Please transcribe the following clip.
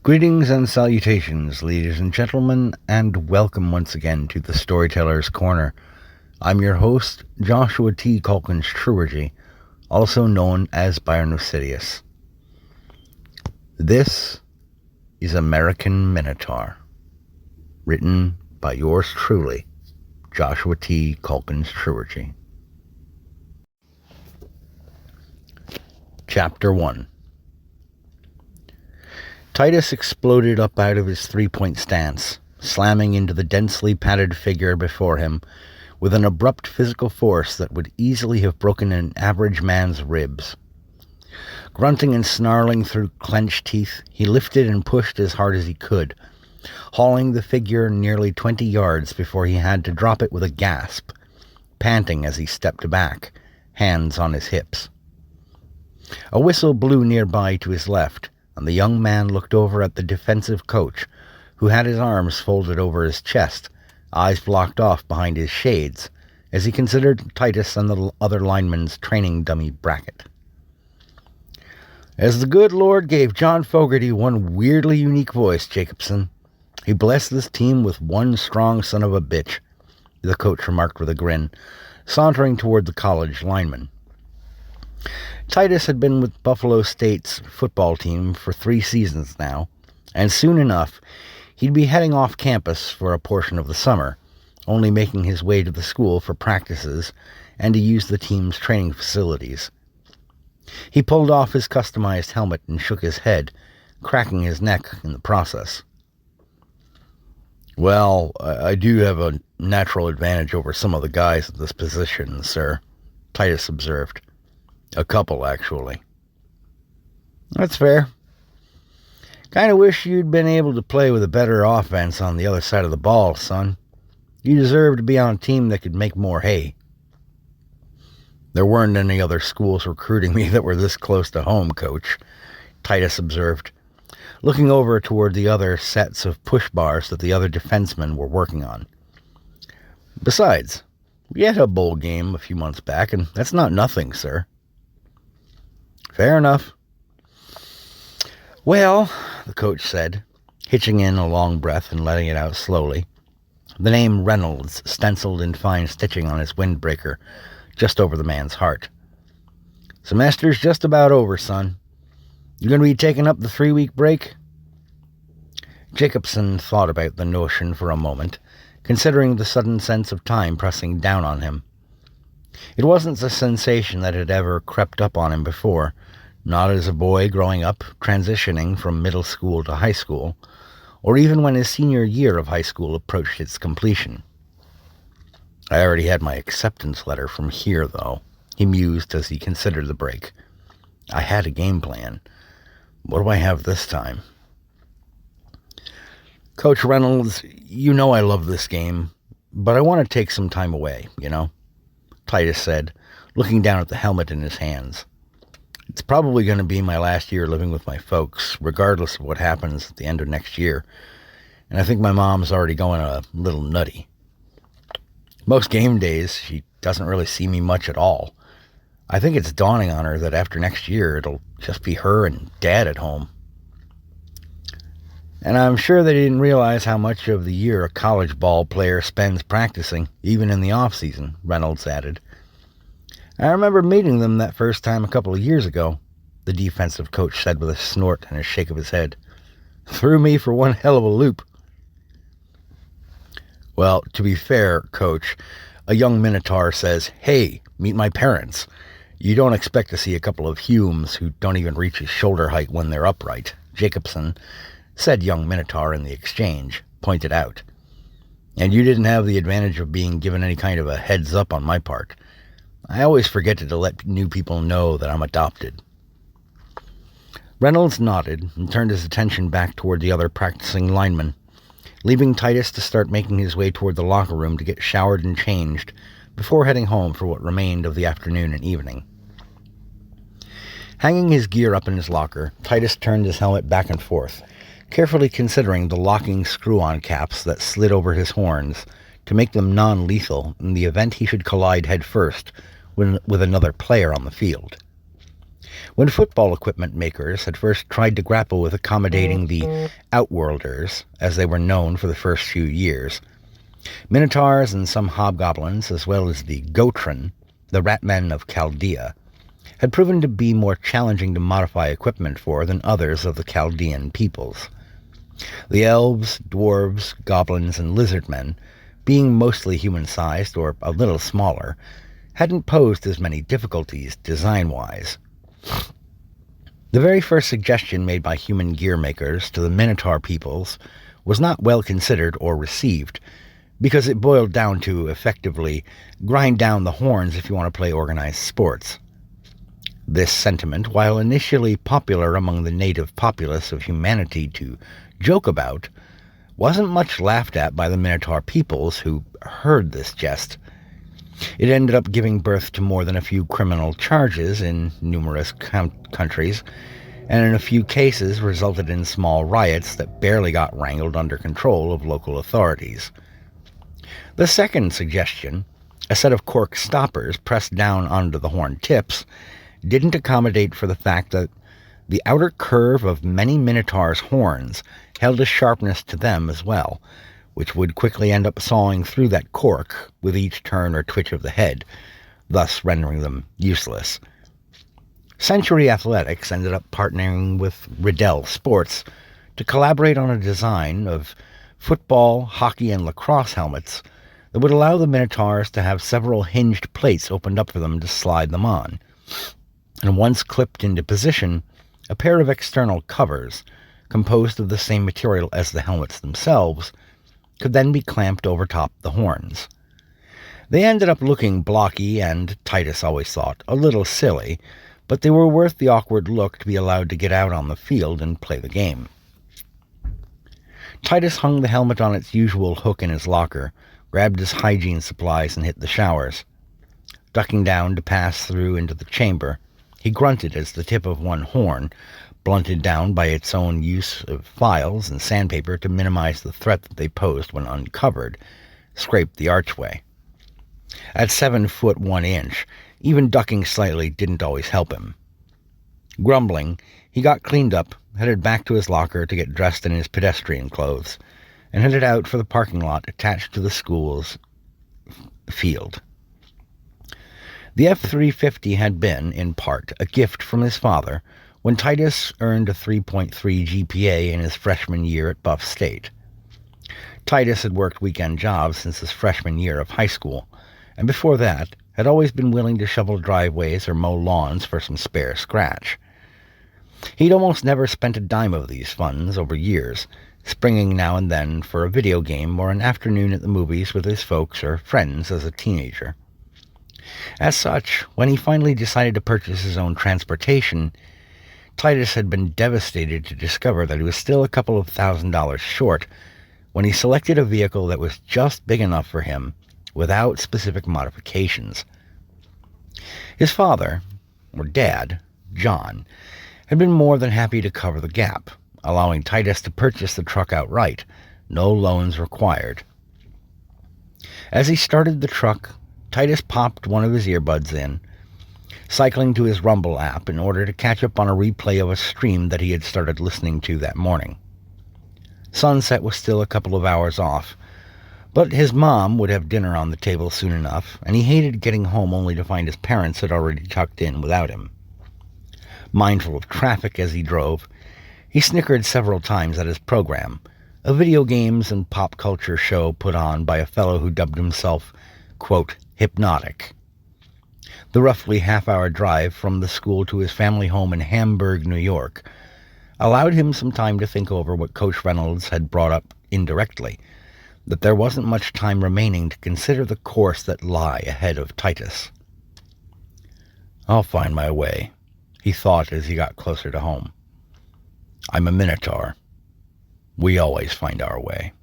Greetings and salutations, ladies and gentlemen, and welcome once again to the Storyteller's Corner. I'm your host, Joshua T. Calkins Truergy, also known as Byron of Sidious. This is American Minotaur, written by yours truly, Joshua T. Calkins Truergy. Chapter 1. Titus exploded up out of his three-point stance, slamming into the densely padded figure before him with an abrupt physical force that would easily have broken an average man's ribs. Grunting and snarling through clenched teeth, he lifted and pushed as hard as he could, hauling the figure nearly 20 yards before he had to drop it with a gasp, panting as he stepped back, hands on his hips. A whistle blew nearby to his left, and the young man looked over at the defensive coach, who had his arms folded over his chest, eyes blocked off behind his shades, as he considered Titus and the other lineman's training dummy bracket. As the good Lord gave John Fogerty one weirdly unique voice, Jacobson, he blessed this team with one strong son of a bitch, the coach remarked with a grin, sauntering toward the college lineman. Titus had been with Buffalo State's football team for 3 seasons now, and soon enough he'd be heading off campus for a portion of the summer, only making his way to the school for practices and to use the team's training facilities. He pulled off his customized helmet and shook his head, cracking his neck in the process. "Well, I do have a natural advantage over some of the guys at this position, sir," Titus observed. "A couple, actually." "That's fair. Kinda wish you'd been able to play with a better offense on the other side of the ball, son. You deserve to be on a team that could make more hay." "There weren't any other schools recruiting me that were this close to home, coach," Titus observed, looking over toward the other sets of push bars that the other defensemen were working on. "Besides, we had a bowl game a few months back, and that's not nothing, sir." "Fair enough." "Well," the coach said, hitching in a long breath and letting it out slowly, the name Reynolds stenciled in fine stitching on his windbreaker, just over the man's heart. "Semester's just about over, son. You going to be taking up the 3-week break?" Jacobson thought about the notion for a moment, considering the sudden sense of time pressing down on him. It wasn't a sensation that had ever crept up on him before, not as a boy growing up, transitioning from middle school to high school, or even when his senior year of high school approached its completion. "I already had my acceptance letter from here, though," he mused as he considered the break. "I had a game plan. What do I have this time?" "Coach Reynolds, you know I love this game, but I want to take some time away, Titus said, looking down at the helmet in his hands. "It's probably going to be my last year living with my folks, regardless of what happens at the end of next year, and I think my mom's already going a little nutty. Most game days, she doesn't really see me much at all. I think it's dawning on her that after next year, it'll just be her and Dad at home." "And I'm sure they didn't realize how much of the year a college ball player spends practicing, even in the off-season," Reynolds added. "I remember meeting them that first time a couple of years ago," the defensive coach said with a snort and a shake of his head. "Threw me for one hell of a loop." "Well, to be fair, Coach, a young Minotaur says, 'Hey, meet my parents.' You don't expect to see a couple of Humes who don't even reach his shoulder height when they're upright," Jacobson, said young Minotaur in the exchange, pointed out. "And you didn't have the advantage of being given any kind of a heads up on my part. I always forget to let new people know that I'm adopted." Reynolds nodded and turned his attention back toward the other practicing linemen, leaving Titus to start making his way toward the locker room to get showered and changed before heading home for what remained of the afternoon and evening. Hanging his gear up in his locker, Titus turned his helmet back and forth, carefully considering the locking screw-on caps that slid over his horns to make them non-lethal in the event he should collide headfirst with another player on the field. When football equipment makers had first tried to grapple with accommodating the Outworlders, as they were known for the first few years, Minotaurs and some hobgoblins, as well as the Gotran, the Ratmen of Chaldea, had proven to be more challenging to modify equipment for than others of the Chaldean peoples. The elves, dwarves, goblins, and lizardmen, being mostly human-sized or a little smaller, hadn't posed as many difficulties design-wise. The very first suggestion made by human gear makers to the Minotaur peoples was not well considered or received, because it boiled down to, effectively, grind down the horns if you want to play organized sports. This sentiment, while initially popular among the native populace of humanity to joke about, wasn't much laughed at by the Minotaur peoples who heard this jest. It ended up giving birth to more than a few criminal charges in numerous countries, and in a few cases resulted in small riots that barely got wrangled under control of local authorities. The second suggestion, a set of cork stoppers pressed down onto the horn tips, didn't accommodate for the fact that the outer curve of many Minotaurs' horns held a sharpness to them as well, which would quickly end up sawing through that cork with each turn or twitch of the head, thus rendering them useless. Century Athletics ended up partnering with Riddell Sports to collaborate on a design of football, hockey, and lacrosse helmets that would allow the Minotaurs to have several hinged plates opened up for them to slide them on. And once clipped into position, a pair of external covers, composed of the same material as the helmets themselves, could then be clamped over top the horns. They ended up looking blocky and, Titus always thought, a little silly, but they were worth the awkward look to be allowed to get out on the field and play the game. Titus hung the helmet on its usual hook in his locker, grabbed his hygiene supplies, and hit the showers. Ducking down to pass through into the chamber, he grunted as the tip of one horn, blunted down by its own use of files and sandpaper to minimize the threat that they posed when uncovered, scraped the archway. At 7 foot 1 inch, even ducking slightly didn't always help him. Grumbling, he got cleaned up, headed back to his locker to get dressed in his pedestrian clothes, and headed out for the parking lot attached to the school's field. The F-350 had been, in part, a gift from his father when Titus earned a 3.3 GPA in his freshman year at Buff State. Titus had worked weekend jobs since his freshman year of high school, and before that had always been willing to shovel driveways or mow lawns for some spare scratch. He'd almost never spent a dime of these funds over years, springing now and then for a video game or an afternoon at the movies with his folks or friends as a teenager. As such, when he finally decided to purchase his own transportation, Titus had been devastated to discover that he was still a couple of $1,000s short when he selected a vehicle that was just big enough for him without specific modifications. His father, or dad, John, had been more than happy to cover the gap, allowing Titus to purchase the truck outright, no loans required. As he started the truck, Titus popped one of his earbuds in, cycling to his Rumble app in order to catch up on a replay of a stream that he had started listening to that morning. Sunset was still a couple of hours off, but his mom would have dinner on the table soon enough, and he hated getting home only to find his parents had already tucked in without him. Mindful of traffic as he drove, he snickered several times at his program, a video games and pop culture show put on by a fellow who dubbed himself, quote, hypnotic. The roughly half-hour drive from the school to his family home in Hamburg, New York, allowed him some time to think over what Coach Reynolds had brought up indirectly, that there wasn't much time remaining to consider the course that lay ahead of Titus. "I'll find my way," he thought as he got closer to home. "I'm a Minotaur. We always find our way."